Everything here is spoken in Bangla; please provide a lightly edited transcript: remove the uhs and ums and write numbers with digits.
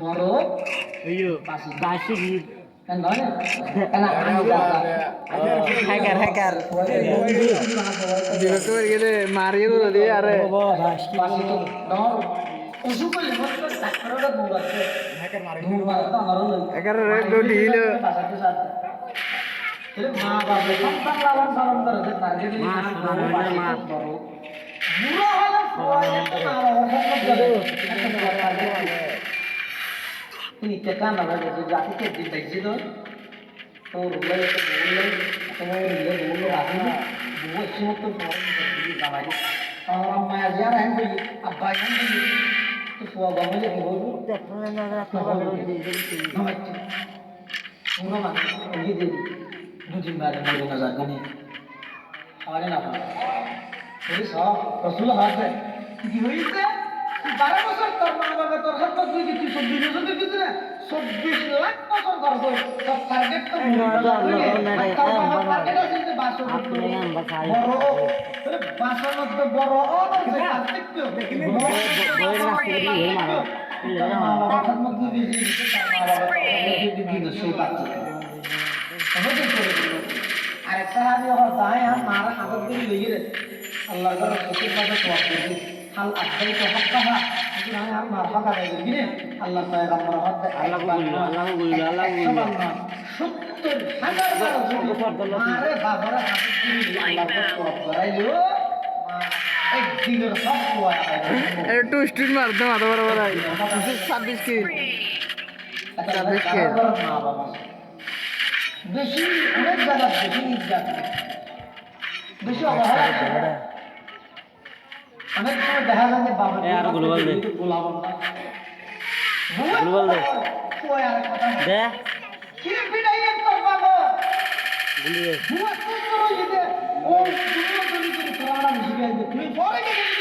বড় iyo kasih kan nói karena hacker hacker দিবস করে গেলে মারিয়ে তো দিয়ে আরে pasti itu no usul ko lemot ko takro da dura se hacker mari dura ta amaro একার রেড গো ঢিল এর মা বাবা সন্তান লালন পালন করে যে টার্গেট মা মা বড় বুড়ো হলে ফয়টা না হবে যাবে একটা target ini kita nama jadi jati ke di baju tu, tu rumah itu rumah, atau rumah dulu lagi ni, dua semua tu orang jadi nama ni. Orang maya ziarah yang tu, apa yang tu, tu semua bapa je dulu. Nama itu, rumah mana? Ini jadi, dua jimbar yang dulu nazar ni. Hari apa? Jadi sah, Rasulullah ada. Dihuis ke? 12 বছর তোর মা বাবা তোর হাত তুই কি 24 বছর দিছিস না 24 লাখ বছর করব সব টার্গেট তো টার্গেট আছে যে 12 বাসর মধ্যে বড় যে পার্থক্য বড় মা বাবার মধ্যে বেশি তার মা বাবা বিভিন্ন সেই পার্থক্য আর একটা হাদি ওর দায় আর মারা আদত করে লইয়ে রে আল্লাহর ঘরে সত্যি কথা তো আপনি hal adai to hakkaha ini har mar haka dai gine Allah paigambar hat Allah ko gullo 70,000 mare babara hati Allah ko barailo ek dinar sab ko A two street মারতে মাথা বরাবর আই 26 কি 26 কি বেশি অনেক জায়গা বেশি ইজ্জত বেশি অবহেলা অনেক সময় দেখা যায় যে বাবা আর গ্লোবাল দে গোলাম না গ্লোবাল দে কই আর কথা দে কি বিদায় তোর বাবা গুলিয়ে বুয়া তো তো ইদে ও দুনিয়া তো নিজে করানা মিশে গেছে তুই পরে গেলি